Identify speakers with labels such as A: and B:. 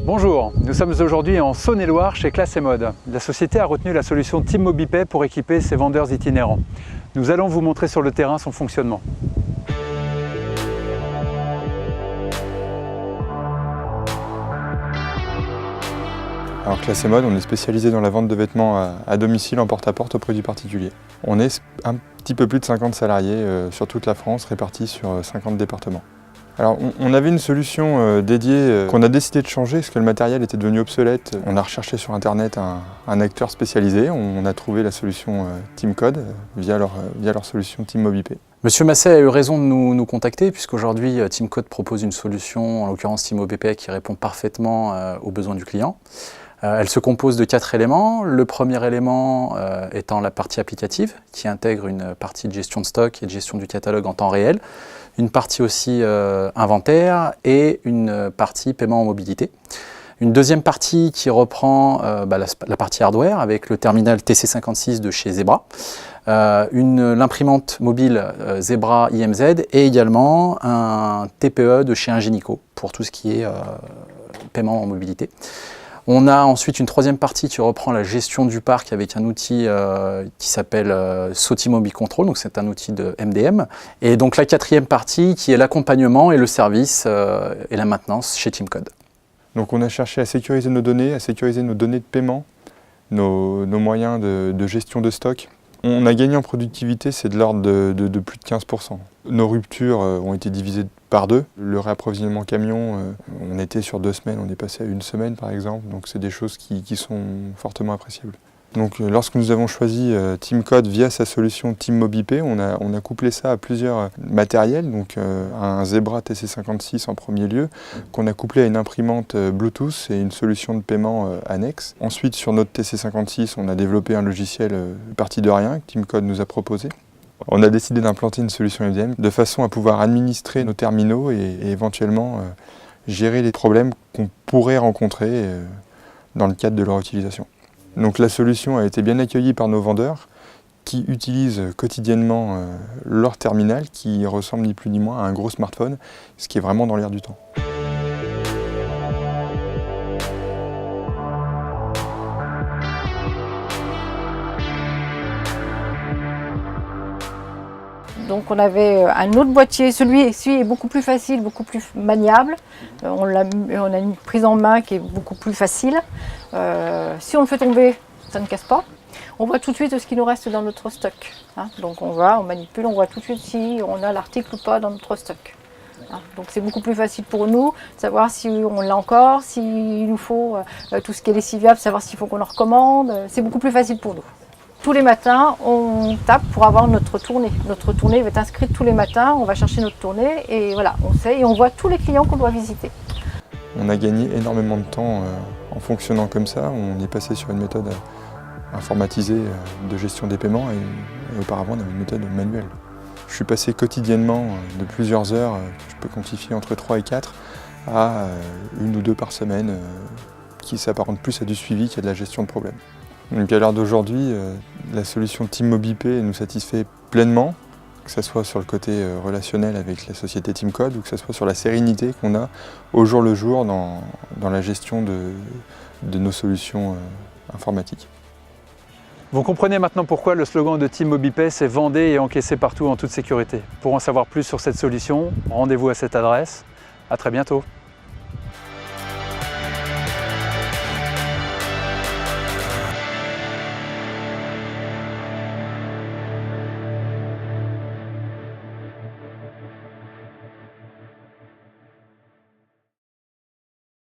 A: Bonjour, nous sommes aujourd'hui en Saône-et-Loire chez Classe & Mode. La société a retenu la solution Team Mobipay pour équiper ses vendeurs itinérants. Nous allons vous montrer sur le terrain son fonctionnement.
B: Alors Classe & Mode, on est spécialisé dans la vente de vêtements à domicile en porte-à-porte auprès du particulier. On est un petit peu plus de 50 salariés sur toute la France, répartis sur 50 départements. Alors on avait une solution dédiée qu'on a décidé de changer parce que le matériel était devenu obsolète. On a recherché sur internet un acteur spécialisé, on a trouvé la solution Team Code via leur solution Team Mobipay.
C: Monsieur Masset a eu raison de nous contacter puisqu'aujourd'hui Team Code propose une solution, en l'occurrence Team Mobipay, qui répond parfaitement aux besoins du client. Elle se compose de 4 éléments. Le premier élément étant la partie applicative qui intègre une partie de gestion de stock et de gestion du catalogue en temps réel, une partie aussi inventaire et une partie paiement en mobilité. Une deuxième partie qui reprend la partie hardware avec le terminal TC56 de chez Zebra, l'imprimante mobile Zebra IMZ et également un TPE de chez Ingenico pour tout ce qui est paiement en mobilité. On a ensuite une troisième partie qui reprend la gestion du parc avec un outil qui s'appelle Soti Mobile Control, donc c'est un outil de MDM. Et donc la quatrième partie qui est l'accompagnement et le service et la maintenance chez Team Code.
B: Donc on a cherché à sécuriser nos données de paiement, nos moyens de gestion de stock. On a gagné en productivité, c'est de l'ordre de plus de 15%. Nos ruptures ont été divisées par 2. Le réapprovisionnement camion, on était sur 2 semaines, on est passé à 1 semaine par exemple, donc c'est des choses qui sont fortement appréciables. Donc lorsque nous avons choisi Team Code via sa solution Team Mobipay, on a couplé ça à plusieurs matériels, donc un Zebra TC56 en premier lieu, qu'on a couplé à une imprimante Bluetooth et une solution de paiement annexe. Ensuite, sur notre TC56, on a développé un logiciel parti de rien que Team Code nous a proposé. On a décidé d'implanter une solution MDM de façon à pouvoir administrer nos terminaux et éventuellement gérer les problèmes qu'on pourrait rencontrer dans le cadre de leur utilisation. Donc la solution a été bien accueillie par nos vendeurs qui utilisent quotidiennement leur terminal qui ressemble ni plus ni moins à un gros smartphone, ce qui est vraiment dans l'air du temps.
D: Donc on avait un autre boîtier, celui-ci est beaucoup plus facile, beaucoup plus maniable. On a une prise en main qui est beaucoup plus facile. Si on le fait tomber, ça ne casse pas. On voit tout de suite ce qui nous reste dans notre stock. Donc on manipule, on voit tout de suite si on a l'article ou pas dans notre stock. Donc c'est beaucoup plus facile pour nous de savoir si on l'a encore, s'il nous faut tout ce qui est lessiviable, savoir s'il faut qu'on en recommande. C'est beaucoup plus facile pour nous. Tous les matins, on tape pour avoir notre tournée. Notre tournée va être inscrite tous les matins, on va chercher notre tournée et voilà, on sait et on voit tous les clients qu'on doit visiter.
B: On a gagné énormément de temps en fonctionnant comme ça. On est passé sur une méthode informatisée de gestion des paiements et auparavant on avait une méthode manuelle. Je suis passé quotidiennement de plusieurs heures, je peux quantifier entre 3 et 4, à 1 ou 2 par semaine, qui s'apparente plus à du suivi qu'à de la gestion de problèmes. Donc à l'heure d'aujourd'hui, la solution Team Mobipay nous satisfait pleinement, que ce soit sur le côté relationnel avec la société Team Code ou que ce soit sur la sérénité qu'on a au jour le jour dans la gestion de nos solutions informatiques.
A: Vous comprenez maintenant pourquoi le slogan de Team Mobipay c'est « Vendez et encaissez partout en toute sécurité ». Pour en savoir plus sur cette solution, rendez-vous à cette adresse. À très bientôt.